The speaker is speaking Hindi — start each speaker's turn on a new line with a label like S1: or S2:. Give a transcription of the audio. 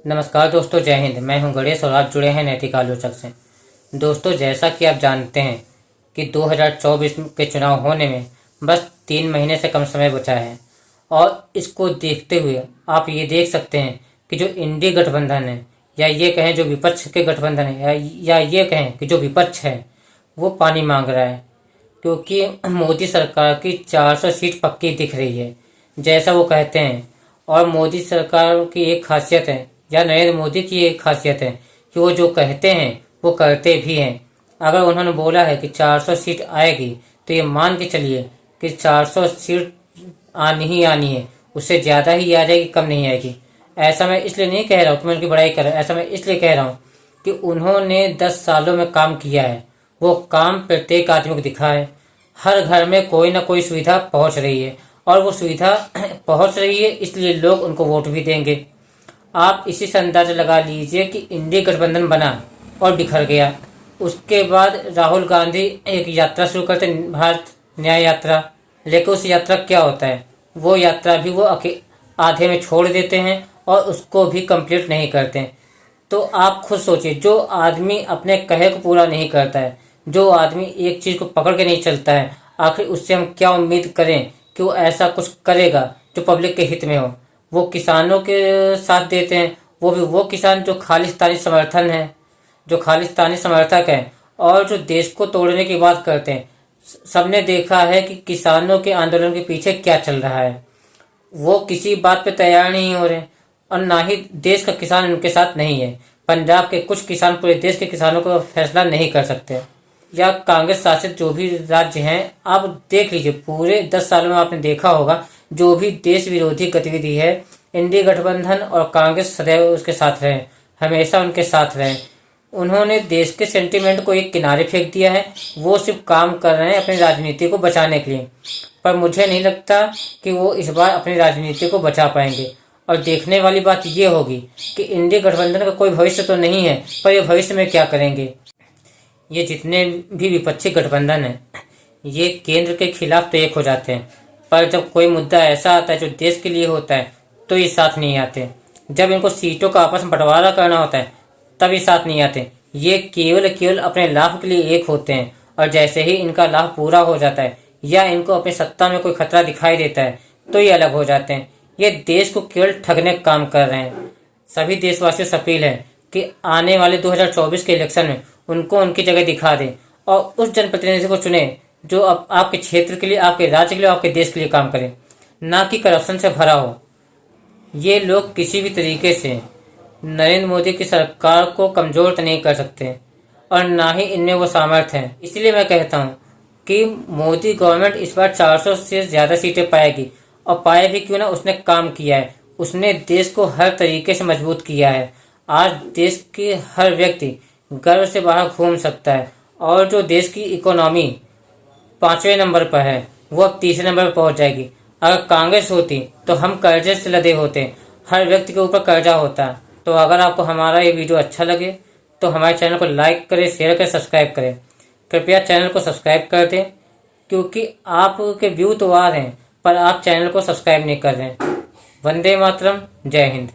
S1: नमस्कार दोस्तों, जय हिंद। मैं हूं गणेश और आप जुड़े हैं नैतिक आलोचक से। दोस्तों, जैसा कि आप जानते हैं कि 2024 के चुनाव होने में बस 3 महीने से कम समय बचा है और इसको देखते हुए आप ये देख सकते हैं कि जो इंडी गठबंधन है या ये कहें जो विपक्ष के गठबंधन है या ये कहें कि जो विपक्ष है वो पानी मांग रहा है, क्योंकि मोदी सरकार की 400 सीट पक्की दिख रही है जैसा वो कहते हैं। और मोदी सरकार की एक खासियत है या नरेंद्र मोदी की एक खासियत है कि वो जो कहते हैं वो करते भी हैं। अगर उन्होंने बोला है कि 400 सीट आएगी तो ये मान के चलिए कि 400 सीट आनी ही आनी है, उससे ज़्यादा ही आ जाएगी, कम नहीं आएगी। ऐसा मैं इसलिए नहीं कह रहा हूँ कि मैं उनकी बड़ाई कर रहा हूँ, ऐसा मैं इसलिए कह रहा हूँ कि उन्होंने 10 सालों में काम किया है। वो काम प्रत्येक आदमी को दिखा है। हर घर में कोई ना कोई सुविधा पहुँच रही है और वो सुविधा पहुँच रही है, इसलिए लोग उनको वोट भी देंगे। आप इसी से अंदाजा लगा लीजिए कि इंडी गठबंधन बना और बिखर गया। उसके बाद राहुल गांधी एक यात्रा शुरू करते, भारत न्याय यात्रा। लेकिन उस यात्रा क्या होता है, वो यात्रा भी वो आधे में छोड़ देते हैं और उसको भी कंप्लीट नहीं करते हैं। तो आप खुद सोचिए, जो आदमी अपने कहे को पूरा नहीं करता है, जो आदमी एक चीज़ को पकड़ के नहीं चलता है, आखिर उससे हम क्या उम्मीद करें कि वो ऐसा कुछ करेगा जो पब्लिक के हित में हो। वो किसानों के साथ देते हैं, वो भी वो किसान जो खालिस्तानी समर्थन है, जो खालिस्तानी समर्थक हैं और जो देश को तोड़ने की बात करते हैं। सबने देखा है कि किसानों के आंदोलन के पीछे क्या चल रहा है। वो किसी बात पे तैयार नहीं हो रहे और ना ही देश का किसान उनके साथ नहीं है। पंजाब के कुछ किसान पूरे देश के किसानों को फैसला नहीं कर सकते। या कांग्रेस शासित जो भी राज्य हैं, आप देख लीजिए, पूरे 10 सालों में आपने देखा होगा जो भी देश विरोधी गतिविधि है, इंडी गठबंधन और कांग्रेस सदैव उसके साथ रहे, हमेशा उनके साथ रहे। उन्होंने देश के सेंटिमेंट को एक किनारे फेंक दिया है। वो सिर्फ काम कर रहे हैं अपनी राजनीति को बचाने के लिए, पर मुझे नहीं लगता कि वो इस बार अपनी राजनीति को बचा पाएंगे। और देखने वाली बात ये होगी कि इंडी गठबंधन का कोई भविष्य तो नहीं है, पर ये भविष्य में क्या करेंगे। ये जितने भी विपक्षी गठबंधन हैं, ये केंद्र के खिलाफ तो एक हो जाते हैं, पर जब कोई मुद्दा ऐसा आता है जो देश के लिए होता है तो ये साथ नहीं आते। जब इनको सीटों का आपस में बंटवारा करना होता है तब ये साथ नहीं आते। ये केवल अपने लाभ के लिए एक होते हैं और जैसे ही इनका लाभ पूरा हो जाता है या इनको अपनी सत्ता में कोई खतरा दिखाई देता है तो ये अलग हो जाते हैं। ये देश को केवल ठगने का काम कर रहे हैं। सभी देशवासियों से अपील है कि आने वाले 2024 के इलेक्शन में उनको उनकी जगह दिखा दें और उस जनप्रतिनिधि को चुने जो आपके क्षेत्र के लिए, आपके राज्य के लिए, आपके देश के लिए काम करे, ना कि करप्शन से भरा हो। ये लोग किसी भी तरीके से नरेंद्र मोदी की सरकार को कमजोर तो नहीं कर सकते और ना ही इनमें वो सामर्थ्य है। इसलिए मैं कहता हूँ कि मोदी गवर्नमेंट इस बार 400 से ज़्यादा सीटें पाएगी, और पाए भी क्यों ना, उसने काम किया है। उसने देश को हर तरीके से मजबूत किया है। आज देश के हर व्यक्ति गर्व से बाहर घूम सकता है और जो देश की इकोनॉमी 5वें नंबर पर है वो अब 3रे नंबर पर पहुंच जाएगी। अगर कांग्रेस होती तो हम कर्जे से लदे होते, हर व्यक्ति के ऊपर कर्जा होता। तो अगर आपको हमारा ये वीडियो अच्छा लगे तो हमारे चैनल को लाइक करें, शेयर करें, सब्सक्राइब करें। कृपया चैनल को सब्सक्राइब कर दें, क्योंकि आपके व्यू तो आ रहे हैं पर आप चैनल को सब्सक्राइब नहीं कर रहे हैं। वंदे मातरम, जय हिंद।